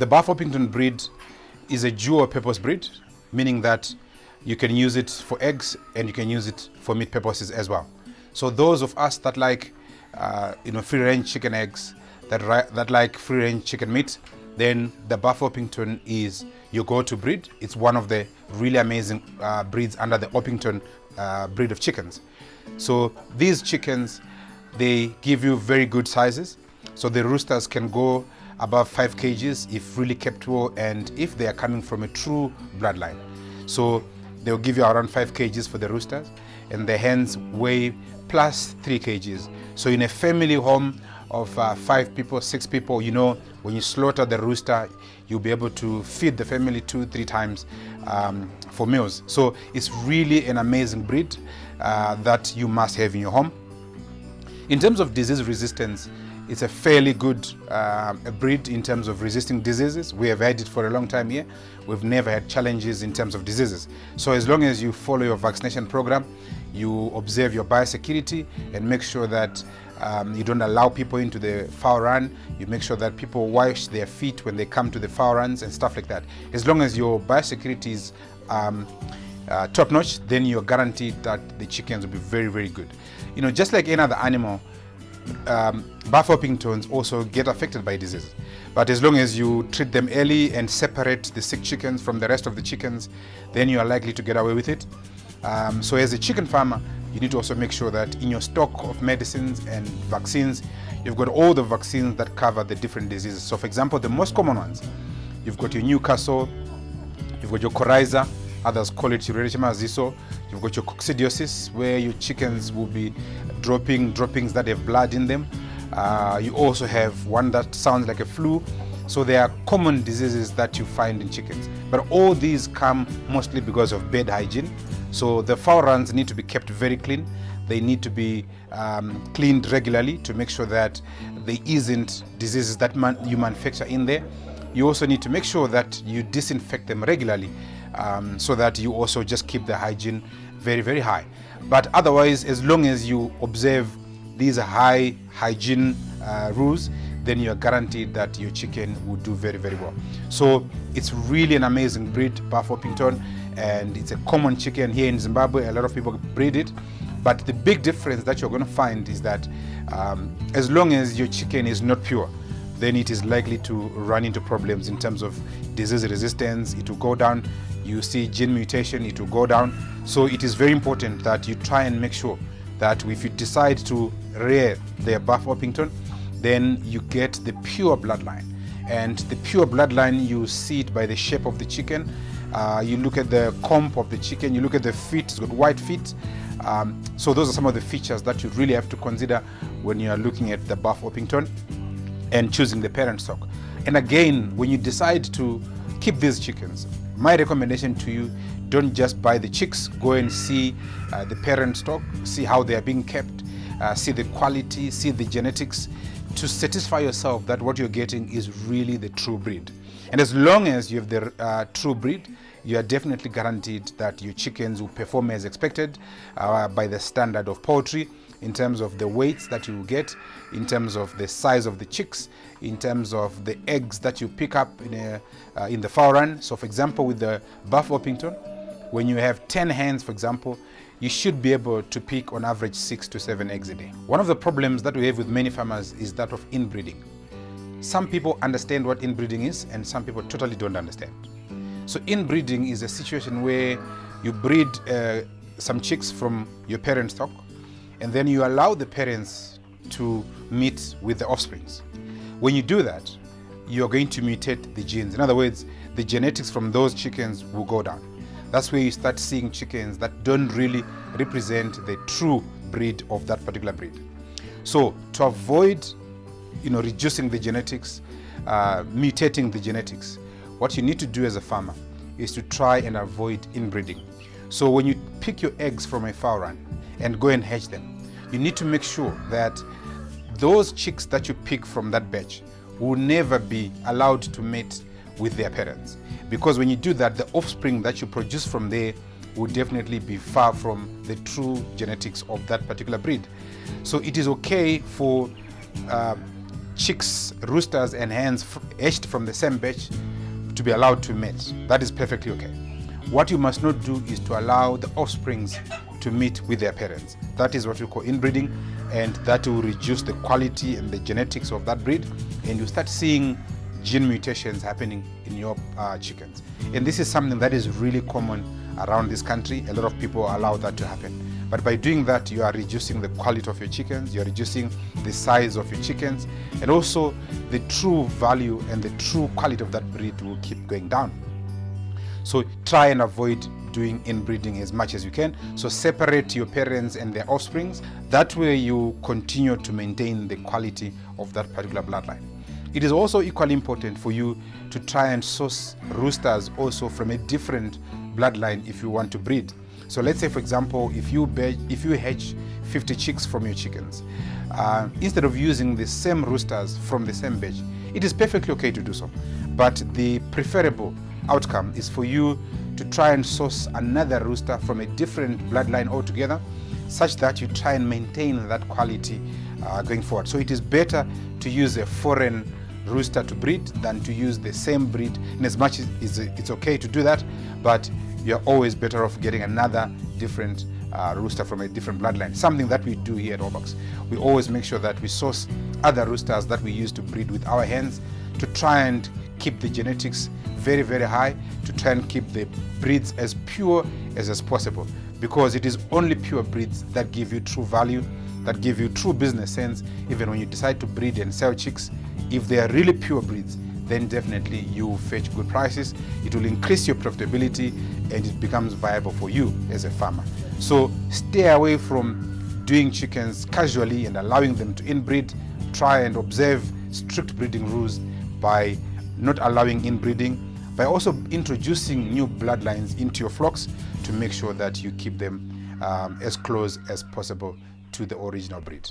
The Buff Orpington breed is a dual purpose breed, meaning that you can use it for eggs and you can use it for meat purposes as well. So those of us that like free-range chicken eggs, that like free-range chicken meat, then the Buff Orpington is your go-to breed. It's one of the really amazing breeds under the Orpington breed of chickens. So these chickens, they give you very good sizes. So the roosters can go above 5 kgs if really kept well and if they are coming from a true bloodline. So they'll give you around 5 kgs for the roosters, and the hens weigh plus 3 kgs. So in a family home of 5 people, 6 people, when you slaughter the rooster, you'll be able to feed the family 2-3 times for meals. So it's really an amazing breed that you must have in your home. In terms of disease resistance, it's a fairly good breed in terms of resisting diseases. We have had it for a long time here. We've never had challenges in terms of diseases. So as long as you follow your vaccination program, you observe your biosecurity and make sure that you don't allow people into the fowl run. You make sure that people wash their feet when they come to the fowl runs and stuff like that. As long as your biosecurity is top-notch, then you're guaranteed that the chickens will be very, very good. Just like any other animal, Buff Orpingtons also get affected by disease, but as long as you treat them early and separate the sick chickens from the rest of the chickens, then you are likely to get away with it. So as a chicken farmer, you need to also make sure that in your stock of medicines and vaccines, you've got all the vaccines that cover the different diseases. So for example, the most common ones, you've got your Newcastle, you've got your coryza, others call it Erythema, you've got your coccidiosis, where your chickens will be dropping droppings that have blood in them. You also have one that sounds like a flu. So there are common diseases that you find in chickens, but all these come mostly because of bad hygiene. So the fowl runs need to be kept very clean. They need to be cleaned regularly to make sure that there isn't diseases that you manufacture in there. You also need to make sure that you disinfect them regularly, so that you also just keep the hygiene very, very high. But otherwise, as long as you observe these high hygiene rules, then you are guaranteed that your chicken will do very, very well. So it's really an amazing breed, Buff Orpington, and it's a common chicken here in Zimbabwe. A lot of people breed it. But the big difference that you're going to find is that as long as your chicken is not pure, then it is likely to run into problems in terms of disease resistance. It will go down. You see gene mutation, it will go down. So it is very important that you try and make sure that if you decide to rear the Buff Orpington, then you get the pure bloodline. And the pure bloodline, you see it by the shape of the chicken. You look at the comb of the chicken, you look at the feet, it's got white feet. So those are some of the features that you really have to consider when you are looking at the Buff Orpington and choosing the parent stock. And again, when you decide to keep these chickens, my recommendation to you, don't just buy the chicks, go and see the parent stock, see how they are being kept, see the quality, see the genetics, to satisfy yourself that what you're getting is really the true breed. And as long as you have the true breed, you are definitely guaranteed that your chickens will perform as expected by the standard of poultry, in terms of the weights that you get, in terms of the size of the chicks, in terms of the eggs that you pick up in the fowl run. So for example, with the Buff Orpington, when you have 10 hens, for example, you should be able to pick on average 6 to 7 eggs a day. One of the problems that we have with many farmers is that of inbreeding. Some people understand what inbreeding is, and some people totally don't understand. So inbreeding is a situation where you breed some chicks from your parent stock, and then you allow the parents to meet with the offsprings. When you do that, you're going to mutate the genes. In other words, the genetics from those chickens will go down. That's where you start seeing chickens that don't really represent the true breed of that particular breed. So to avoid reducing the genetics, mutating the genetics, what you need to do as a farmer is to try and avoid inbreeding. So when you pick your eggs from a fowl run and go and hatch them, you need to make sure that those chicks that you pick from that batch will never be allowed to mate with their parents. Because when you do that, the offspring that you produce from there will definitely be far from the true genetics of that particular breed. So it is okay for chicks, roosters and hens hatched from the same batch to be allowed to mate. That is perfectly okay. What you must not do is to allow the offsprings to meet with their parents. That is what we call inbreeding, and that will reduce the quality and the genetics of that breed, and you start seeing gene mutations happening in your chickens. And this is something that is really common around this country. A lot of people allow that to happen. But by doing that, you are reducing the quality of your chickens, you're reducing the size of your chickens, and also the true value and the true quality of that breed will keep going down. So try and avoid doing inbreeding as much as you can. So separate your parents and their offsprings. That way you continue to maintain the quality of that particular bloodline. It is also equally important for you to try and source roosters also from a different bloodline if you want to breed. So let's say, for example, if you hatch 50 chicks from your chickens, instead of using the same roosters from the same batch, it is perfectly okay to do so. But the preferable outcome is for you to try and source another rooster from a different bloodline altogether, such that you try and maintain that quality going forward. So it is better to use a foreign rooster to breed than to use the same breed, in as much as it's okay to do that, but you're always better off getting another different rooster from a different bloodline. Something that we do here at Orbox. We always make sure that we source other roosters that we use to breed with our hens, to try and keep the genetics very, very high, to try and keep the breeds as pure as possible, because it is only pure breeds that give you true value, that give you true business sense. Even when you decide to breed and sell chicks, if they are really pure breeds, then definitely you fetch good prices. It will increase your profitability and it becomes viable for you as a farmer. So stay away from doing chickens casually and allowing them to inbreed. Try and observe strict breeding rules by not allowing inbreeding, by also introducing new bloodlines into your flocks to make sure that you keep them as close as possible to the original breed.